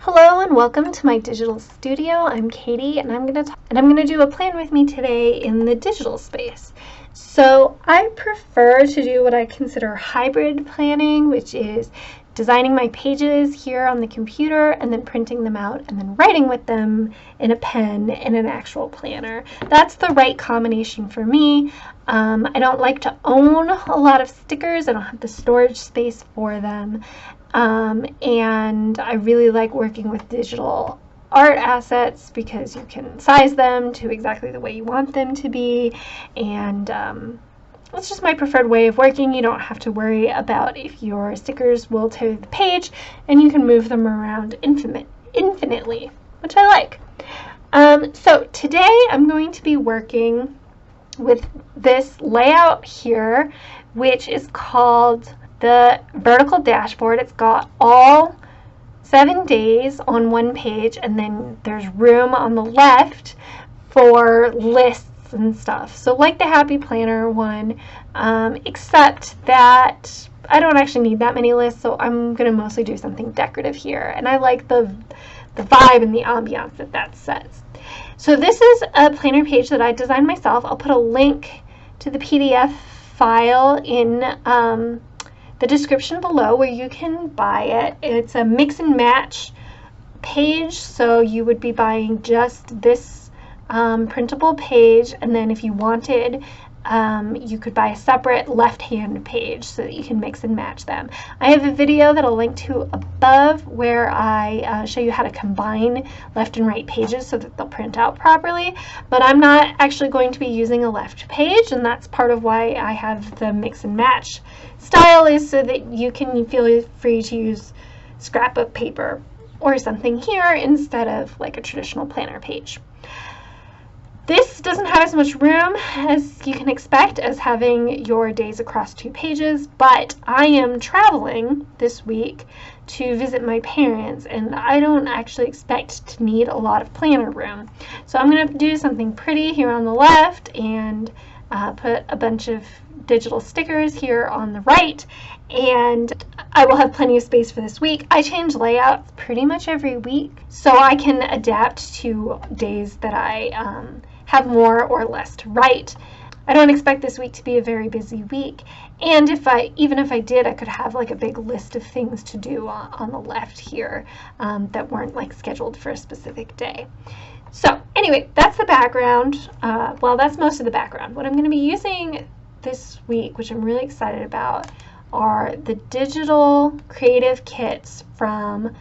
Hello and welcome to my digital studio. I'm Katie and I'm gonna do a plan with me today in the digital space. So I prefer to do what I consider hybrid planning, which is designing my pages here on the computer and then printing them out and then writing with them in a pen in an actual planner. That's the right combination for me. I don't like to own a lot of stickers. I don't have the storage space for them. And I really like working with digital art assets because you can size them to exactly the way you want them to be, and it's just my preferred way of working. You don't have to worry about if your stickers will tear the page, and you can move them around infinitely, which I like. So today I'm going to be working with this layout here, which is called the vertical dashboard. It's got all 7 days on one page, and then there's room on the left for lists and stuff. So like the Happy Planner one, except that I don't actually need that many lists, so I'm going to mostly do something decorative here. And I like the vibe and the ambiance that sets. So this is a planner page that I designed myself. I'll put a link to the PDF file in the description below where you can buy it. It's a mix and match page, so you would be buying just this printable page, and then if you wanted, you could buy a separate left-hand page so that you can mix and match them. I have a video that I'll link to above where I show you how to combine left and right pages so that they'll print out properly, but I'm not actually going to be using a left page, and that's part of why I have the mix and match style, is so that you can feel free to use scrapbook paper or something here instead of like a traditional planner page. This doesn't have as much room as you can expect as having your days across 2 pages, but I am traveling this week to visit my parents, and I don't actually expect to need a lot of planner room. So I'm going to do something pretty here on the left and put a bunch of digital stickers here on the right, and I will have plenty of space for this week. I change layouts pretty much every week, so I can adapt to days that I have more or less to write. I don't expect this week to be a very busy week, and even if I did, I could have like a big list of things to do on the left here that weren't like scheduled for a specific day. So anyway, that's the background. Well, that's most of the background. What I'm going to be using this week, which I'm really excited about, are the digital creative kits from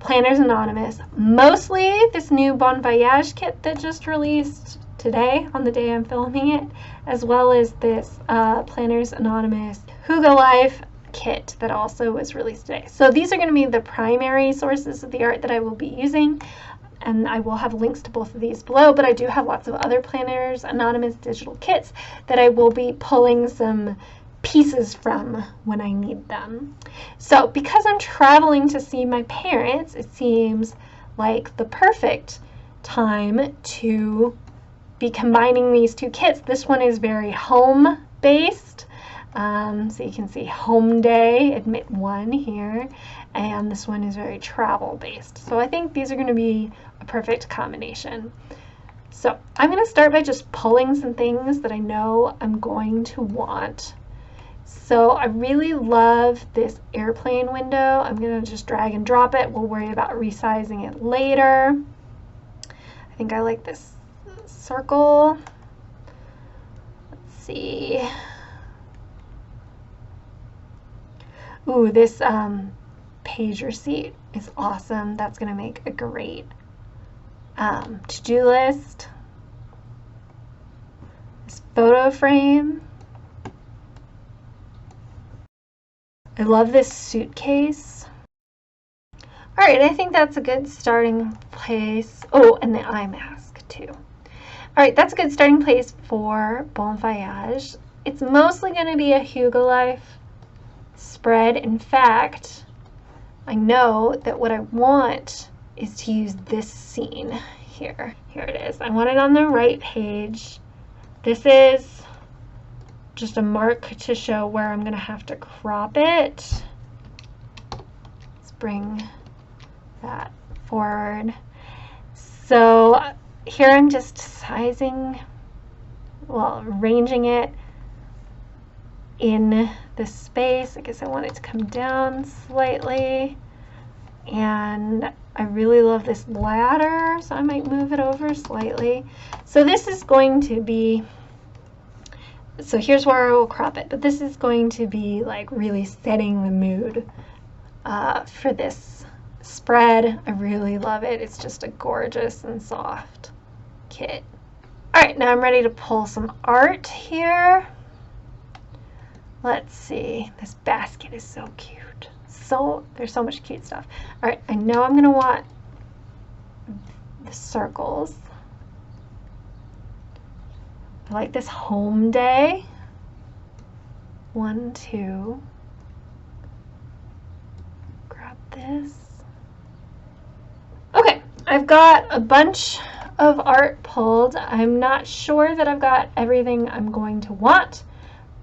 Planners Anonymous, mostly this new Voyage kit that just released today on the day I'm filming it, as well as this Planners Anonymous Hygge kit that also was released today. So these are going to be the primary sources of the art that I will be using, and I will have links to both of these below, but I do have lots of other Planners Anonymous digital kits that I will be pulling some pieces from when I need them. So because I'm traveling to see my parents, it seems like the perfect time to be combining these 2 kits. This one is very home based, so you can see Home Day, Admit 1 here, and this one is very travel based. So I think these are going to be a perfect combination. So I'm going to start by just pulling some things that I know I'm going to want. So I really love this airplane window. I'm going to just drag and drop it. We'll worry about resizing it later. I think I like this circle. Let's see. Ooh, this page receipt is awesome. That's going to make a great to-do list. This photo frame. I love this suitcase. All right, I think that's a good starting place. Oh, and the eye mask too. All right, that's a good starting place for Bon Voyage. It's mostly going to be a Hygge spread. In fact, I know that what I want is to use this scene here. Here it is. I want it on the right page. This is just a mark to show where I'm going to have to crop it. Let's bring that forward. So here I'm just sizing, well, arranging it in the space. I guess I want it to come down slightly. And I really love this ladder, so I might move it over slightly. So this is going to be, so here's where I will crop it, but this is going to be like really setting the mood for this spread. I really love it. It's just a gorgeous and soft kit. All right, now I'm ready to pull some art here. Let's see, this basket is so cute. So there's so much cute stuff. All right, I know I'm gonna want the circles. I like this home day. 1, 2. Grab this. Okay, I've got a bunch of art pulled. I'm not sure that I've got everything I'm going to want.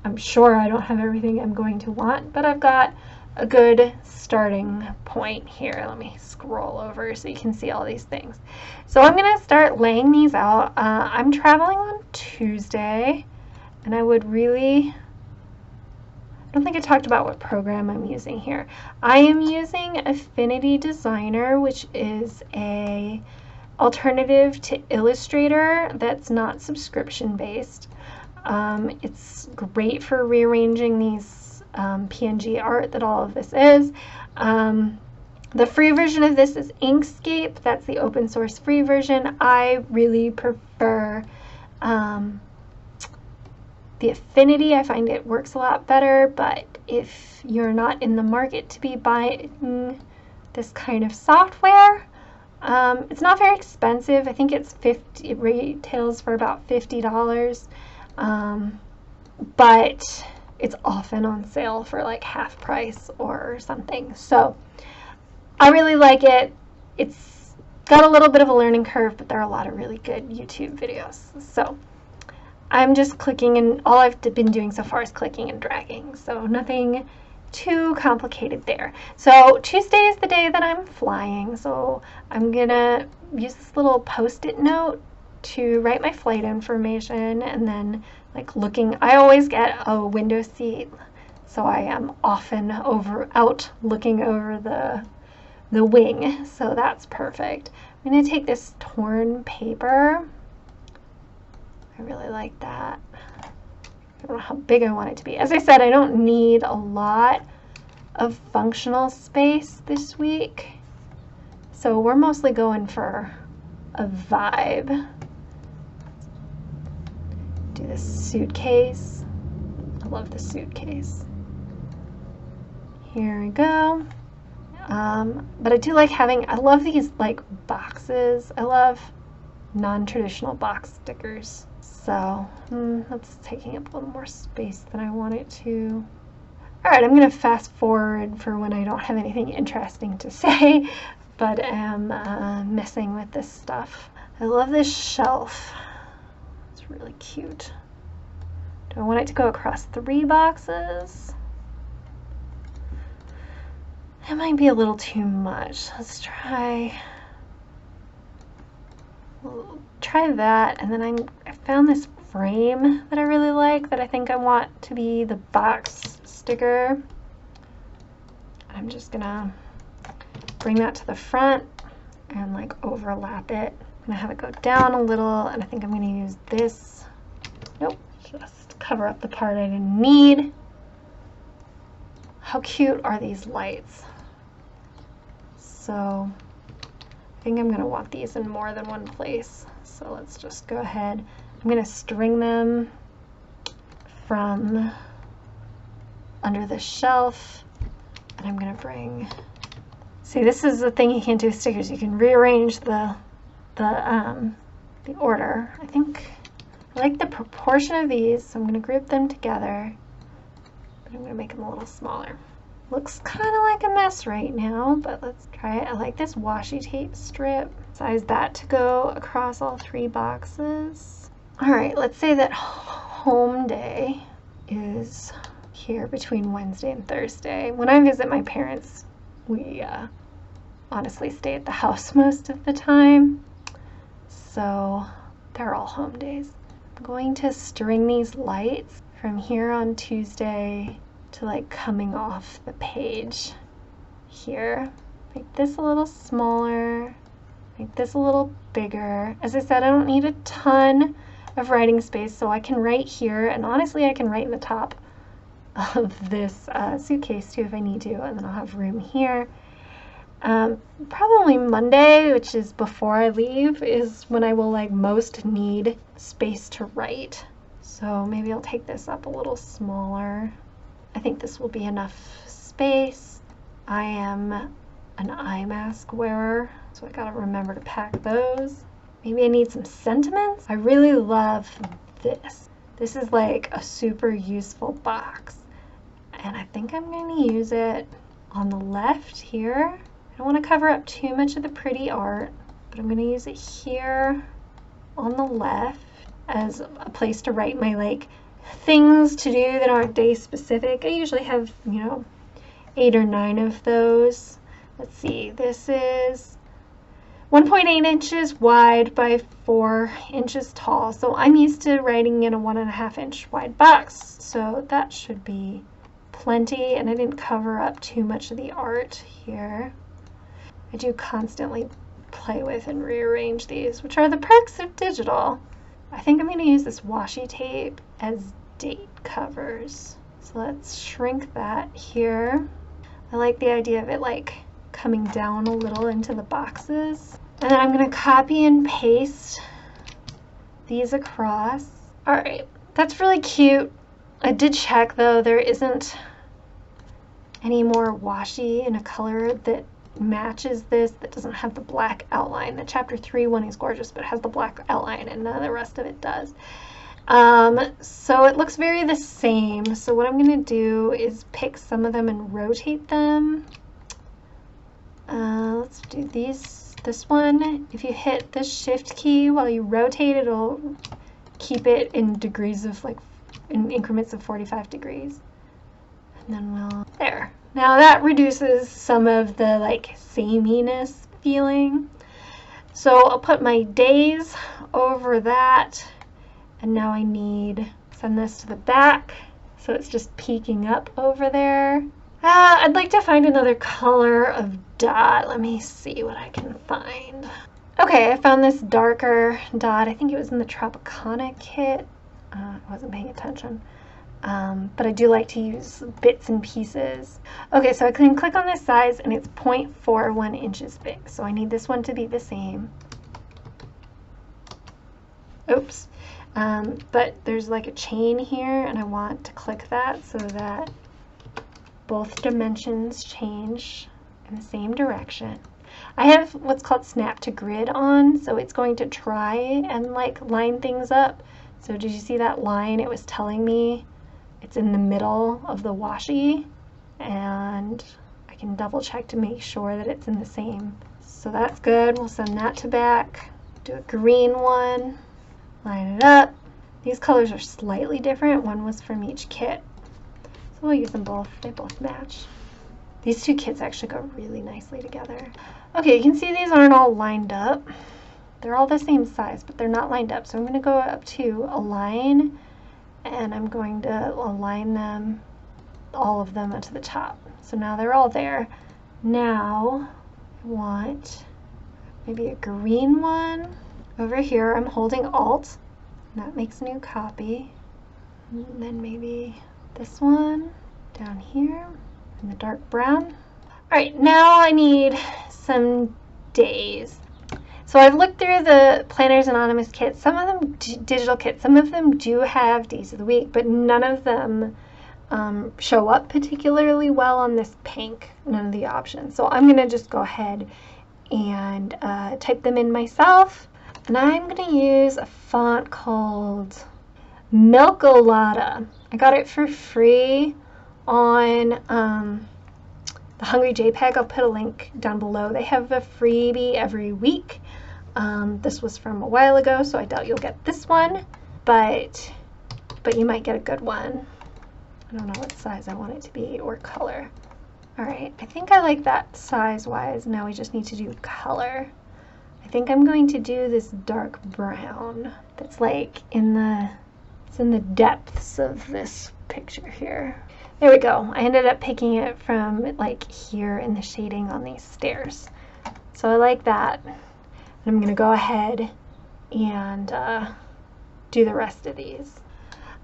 I'm sure I don't have everything I'm going to want, but I've got a good starting point here. Let me scroll over so you can see all these things. So I'm going to start laying these out. I'm traveling on Tuesday, and I would really, I don't think I talked about what program I'm using here. I am using Affinity Designer, which is a alternative to Illustrator that's not subscription based. It's great for rearranging these PNG art that all of this is. The free version of this is Inkscape. That's the open source free version. I really prefer the Affinity. I find it works a lot better, but if you're not in the market to be buying this kind of software, it's not very expensive. I think it retails for about $50, but it's often on sale for like half price or something. So I really like it. It's got a little bit of a learning curve, but there are a lot of really good YouTube videos. So I'm just clicking, and all I've been doing so far is clicking and dragging. So nothing too complicated there. So Tuesday is the day that I'm flying. So I'm gonna use this little Post-it note to write my flight information, and then like looking, I always get a window seat, so I am often out looking over the wing, so that's perfect. I'm going to take this torn paper. I really like that. I don't know how big I want it to be. As I said, I don't need a lot of functional space this week, so we're mostly going for a vibe. Do this suitcase. I love the suitcase. Here we go. But I do like having, I love these like boxes. I love non-traditional box stickers. So that's taking up a little more space than I want it to. All right, I'm going to fast forward for when I don't have anything interesting to say, but am messing with this stuff. I love this shelf. It's really cute. Do I want it to go across 3 boxes? That might be a little too much. Let's try that. And then I found this frame that I really like that I think I want to be the box sticker. I'm just gonna bring that to the front and like overlap it. I'm gonna have it go down a little, and I think I'm gonna use this. Nope, just cover up the part I didn't need. How cute are these lights? So I think I'm gonna want these in more than one place. So let's just go ahead. I'm gonna string them from under the shelf, and I'm gonna bring, see, this is the thing you can't do with stickers. You can rearrange the order. I think I like the proportion of these, so I'm gonna group them together, but I'm gonna make them a little smaller. Looks kind of like a mess right now, but let's try it. I like this washi tape strip. Size that to go across all 3 boxes. All right, let's say that home day is here between Wednesday and Thursday. When I visit my parents, we honestly stay at the house most of the time, so they're all home days. I'm going to string these lights from here on Tuesday to like coming off the page here. Make this a little smaller, make this a little bigger. As I said, I don't need a ton of writing space, so I can write here, and honestly I can write in the top of this suitcase too if I need to, and then I'll have room here. Probably Monday, which is before I leave, is when I will like most need space to write. So maybe I'll take this up a little smaller. I think this will be enough space. I am an eye mask wearer, so I gotta remember to pack those. Maybe I need some sentiments. I really love this. This is like a super useful box, and I think I'm going to use it on the left here. I don't want to cover up too much of the pretty art, but I'm going to use it here on the left as a place to write my like things to do that aren't day specific. I usually have, you know, 8 or 9 of those. Let's see, this is 1.8 inches wide by 4 inches tall. So I'm used to writing in a 1.5 inch wide box. So that should be plenty, and I didn't cover up too much of the art here. I do constantly play with and rearrange these, which are the perks of digital. I think I'm going to use this washi tape as date covers. So let's shrink that here. I like the idea of it like coming down a little into the boxes. And then I'm going to copy and paste these across. All right, that's really cute. I did check though, there isn't any more washi in a color that matches this, that doesn't have the black outline. The chapter 3 one is gorgeous, but it has the black outline and none of the rest of it does. So it looks very the same. So what I'm going to do is pick some of them and rotate them. Let's do this one. If you hit the shift key while you rotate, it'll keep it in degrees of like, in increments of 45 degrees. And then we'll, there. Now that reduces some of the like sameness feeling. So I'll put my days over that. And now I need, send this to the back. So it's just peeking up over there. I'd like to find another color of dot. Let me see what I can find. Okay, I found this darker dot. I think it was in the Tropicana kit. I wasn't paying attention. But I do like to use bits and pieces. Okay, so I can click on this size and it's 0.41 inches big. So I need this one to be the same. Oops. But there's like a chain here and I want to click that so that both dimensions change in the same direction. I have what's called snap to grid on, so it's going to try and like line things up. So did you see that line? It was telling me it's in the middle of the washi, and I can double check to make sure that it's in the same. So that's good. We'll send that to back. Do a green one, line it up. These colors are slightly different. One was from each kit. So we'll use them both. They both match. These two kits actually go really nicely together. Okay, you can see these aren't all lined up. They're all the same size, but they're not lined up. So I'm going to go up to align, and I'm going to align them, all of them, to the top. So now they're all there. Now I want maybe a green one. Over here, I'm holding Alt, and that makes a new copy. And then maybe this one down here in the dark brown. All right, now I need some days. So I've looked through the Planners Anonymous kits. Some of them, digital kits, some of them do have days of the week, but none of them show up particularly well on this pink, none of the options. So I'm gonna just go ahead and type them in myself. And I'm gonna use a font called Milkolata. I got it for free on the Hugry JPEG. I'll put a link down below. They have a freebie every week. This was from a while ago, so I doubt you'll get this one, but you might get a good one. I don't know what size I want it to be or color. All right, I think I like that size-wise. Now we just need to do color. I think I'm going to do this dark brown that's like it's in the depths of this picture here. There we go. I ended up picking it from like here in the shading on these stairs. So I like that. And I'm gonna go ahead and do the rest of these.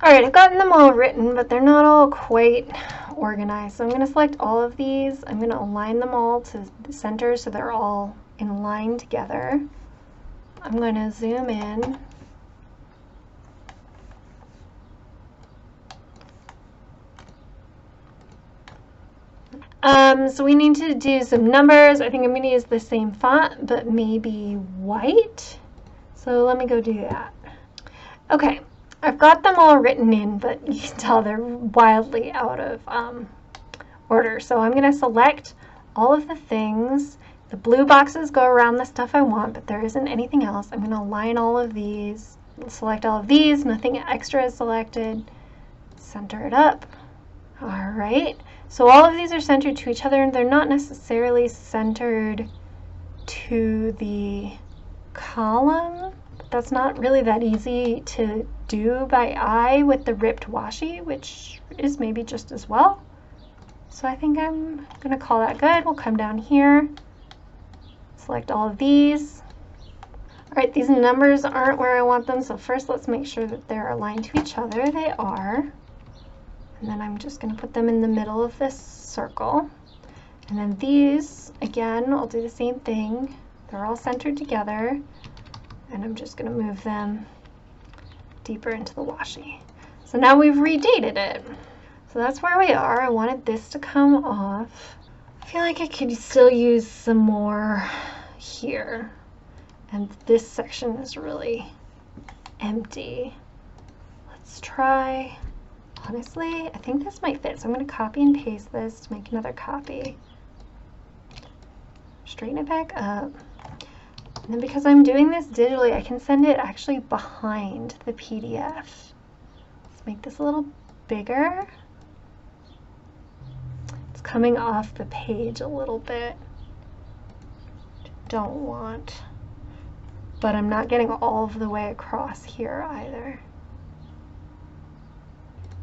All right, I've gotten them all written, but they're not all quite organized. So I'm gonna select all of these. I'm gonna align them all to the center so they're all in line together. I'm gonna zoom in. So we need to do some numbers. I think I'm going to use the same font, but maybe white. So let me go do that. Okay, I've got them all written in, but you can tell they're wildly out of order. So I'm going to select all of the things. The blue boxes go around the stuff I want, but there isn't anything else. I'm going to align all of these, select all of these, nothing extra is selected, center it up. All right. So all of these are centered to each other, and they're not necessarily centered to the column. But that's not really that easy to do by eye with the ripped washi, which is maybe just as well. So I think I'm going to call that good. We'll come down here, select all of these. All right, these numbers aren't where I want them, so first let's make sure that they're aligned to each other. They are. And then I'm just going to put them in the middle of this circle. And then these, again, I'll do the same thing. They're all centered together. And I'm just going to move them deeper into the washi. So now we've redated it. So that's where we are. I wanted this to come off. I feel like I could still use some more here. And this section is really empty. Let's try... Honestly, I think this might fit, so I'm going to copy and paste this to make another copy. Straighten it back up. And then because I'm doing this digitally, I can send it actually behind the PDF. Let's make this a little bigger. It's coming off the page a little bit. Don't want. But I'm not getting all of the way across here either.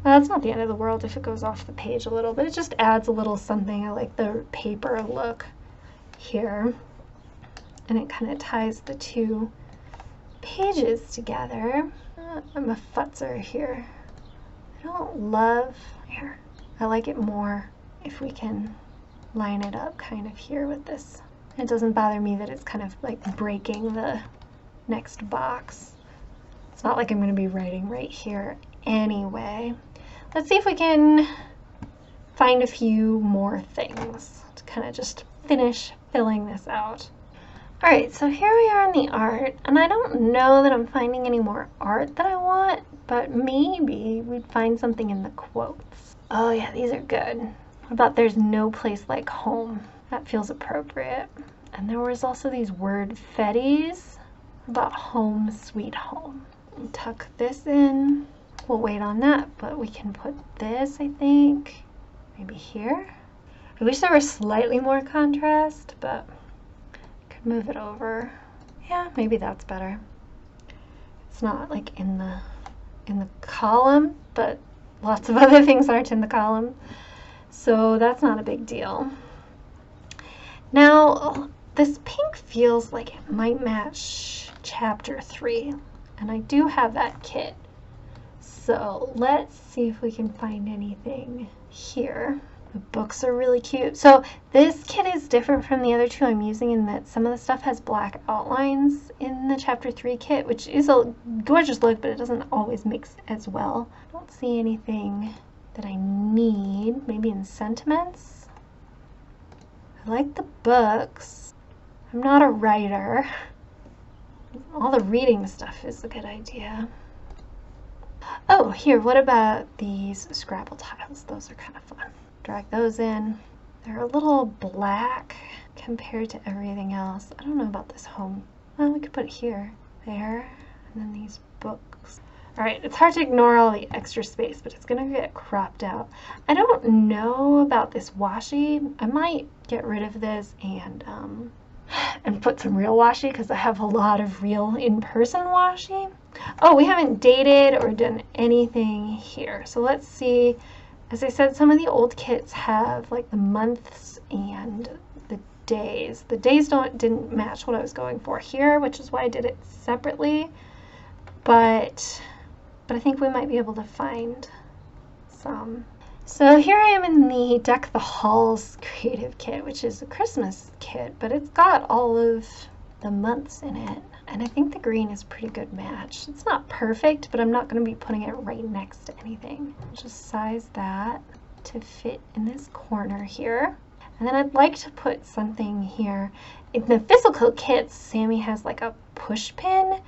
Well, it's not the end of the world if it goes off the page a little, but it just adds a little something. I like the paper look here. And it kind of ties the two pages together. I'm a futzer here. I don't love here. I like it more if we can line it up kind of here with this. It doesn't bother me that it's kind of like breaking the next box. It's not like I'm going to be writing right here anyway. Let's see if we can find a few more things to kind of just finish filling this out. All right, so here we are in the art, and I don't know that I'm finding any more art that I want, but maybe we'd find something in the quotes. Oh yeah, these are good. What about there's no place like home? That feels appropriate. And there was also these word fetties about home sweet home. Tuck this in. We'll wait on that, but we can put this, I think, maybe here. I wish there was slightly more contrast, but I could move it over. Yeah, maybe that's better. It's not like in the column, but lots of other things aren't in the column, so that's not a big deal. Now, this pink feels like it might match chapter 3, and I do have that kit. So let's see if we can find anything here. The books are really cute. So this kit is different from the other two I'm using in that some of the stuff has black outlines in the chapter 3 kit, which is a gorgeous look, but it doesn't always mix as well. I don't see anything that I need. Maybe in sentiments. I like the books. I'm not a writer. All the reading stuff is a good idea. Oh, here, what about these Scrabble tiles? Those are kind of fun. Drag those in. They're a little black compared to everything else. I don't know about this home. Well, we could put it here, there, and then these books. Alright, it's hard to ignore all the extra space, but it's going to get cropped out. I don't know about this washi. I might get rid of this and put some real washi because I have a lot of real in-person washi. Oh, we haven't dated or done anything here. So let's see. As I said, some of the old kits have like the months and the days. The days didn't match what I was going for here, which is why I did it separately. But I think we might be able to find some. So here I am in the Deck the Halls creative kit, which is a Christmas kit, but it's got all of the months in it. And I think the green is a pretty good match. It's not perfect, but I'm not going to be putting it right next to anything. I'll just size that to fit in this corner here. And then I'd like to put something here. In the physical kits, Sammy has like a push pin.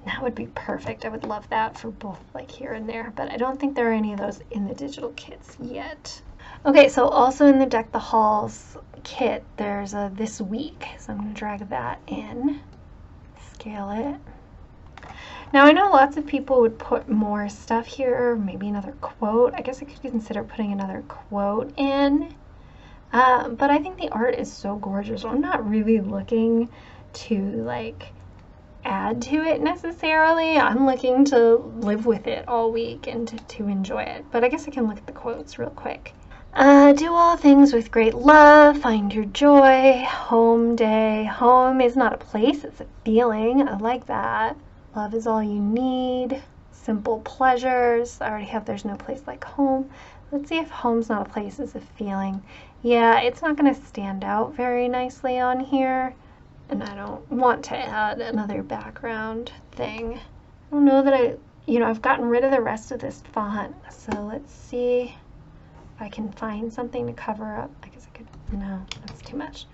That would be perfect. I would love that for both like here and there, but I don't think there are any of those in the digital kits yet. Okay, so also in the Deck the Halls kit, there's a this week. So I'm going to drag that in, scale it. Now I know lots of people would put more stuff here, maybe another quote. I guess I could consider putting another quote in, but I think the art is so gorgeous. So I'm not really looking to like add to it necessarily. I'm looking to live with it all week and to enjoy it. But I guess I can look at the quotes real quick. Do all things with great love, find your joy, home day. Home is not a place, it's a feeling. I like that. Love is all you need. Simple pleasures. I already have there's no place like home. Let's see if home's not a place, it's a feeling. Yeah, it's not going to stand out very nicely on here. And I don't want to add another background thing. I don't know that I've gotten rid of the rest of this font. So let's see if I can find something to cover up. I guess I could, no, that's too much.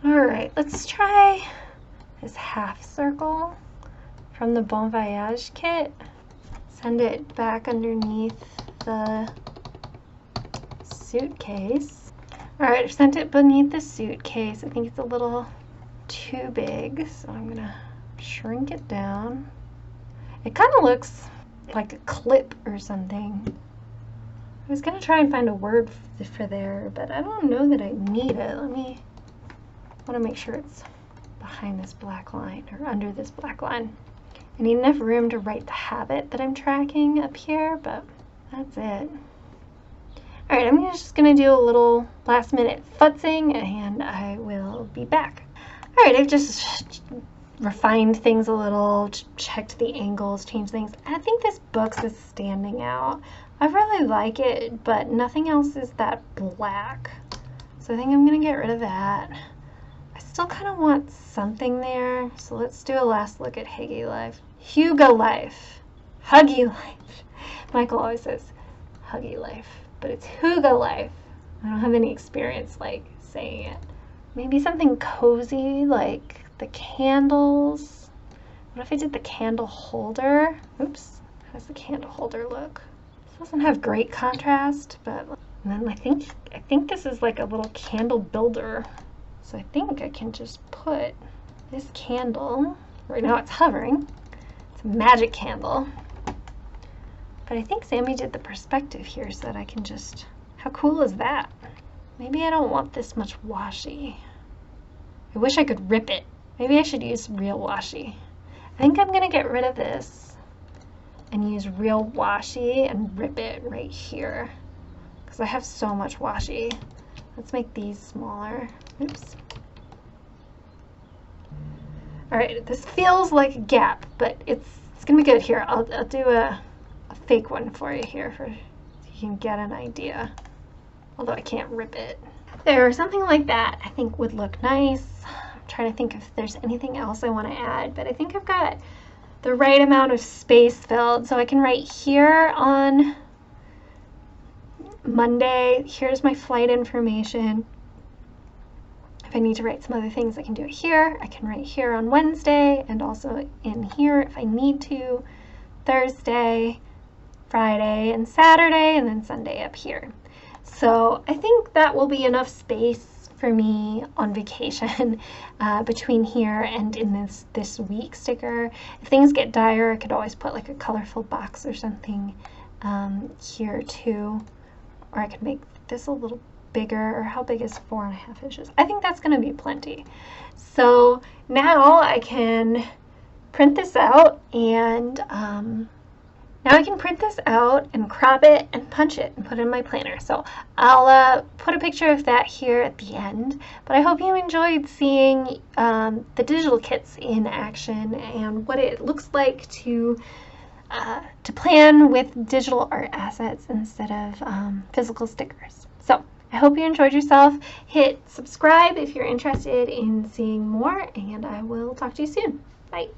All right, let's try this half circle from the Bon Voyage kit. Send it back underneath the suitcase. All right, I've sent it beneath the suitcase. I think it's a little too big, so I'm gonna shrink it down. It kind of looks like a clip or something. I was gonna try and find a word for there, but I don't know that I need it. I want to make sure it's behind this black line or under this black line. I need enough room to write the habit that I'm tracking up here, but that's it. All right, I'm just gonna do a little last minute futzing and I will be back. All right, I've just refined things a little, checked the angles, changed things. I think this box is standing out. I really like it, but nothing else is that black. So I think I'm gonna get rid of that. I still kind of want something there. So let's do a last look at Hygge Life. Hygge Life. Huggy Life. Michael always says Huggy Life, but it's Hygge Life. I don't have any experience like saying it. Maybe something cozy like the candles. What if I did the candle holder? Oops, how does the candle holder look? This doesn't have great contrast, but and then I think this is like a little candle builder. So I think I can just put this candle, right now it's hovering, it's a magic candle. But I think Sammy did the perspective here so that I can just, how cool is that? Maybe I don't want this much washi. I wish I could rip it. Maybe I should use real washi. I think I'm gonna get rid of this and use real washi and rip it right here because I have so much washi. Let's make these smaller. Oops. All right, this feels like a gap, but it's gonna be good here. I'll do a fake one for you here so you can get an idea. Although I can't rip it. There, or something like that I think would look nice. I'm trying to think if there's anything else I want to add, but I think I've got the right amount of space filled. So I can write here on Monday, here's my flight information. If I need to write some other things, I can do it here. I can write here on Wednesday and also in here if I need to. Thursday, Friday, and Saturday, and then Sunday up here. So I think that will be enough space for me on vacation between here and in this week sticker. If things get dire, I could always put like a colorful box or something here too. Or I could make this a little bigger. Or how big is 4.5 inches? I think that's going to be plenty. So now I can print this out and crop it and punch it and put it in my planner. So I'll put a picture of that here at the end. But I hope you enjoyed seeing the digital kits in action and what it looks like to plan with digital art assets instead of physical stickers. So I hope you enjoyed yourself. Hit subscribe if you're interested in seeing more, and I will talk to you soon. Bye.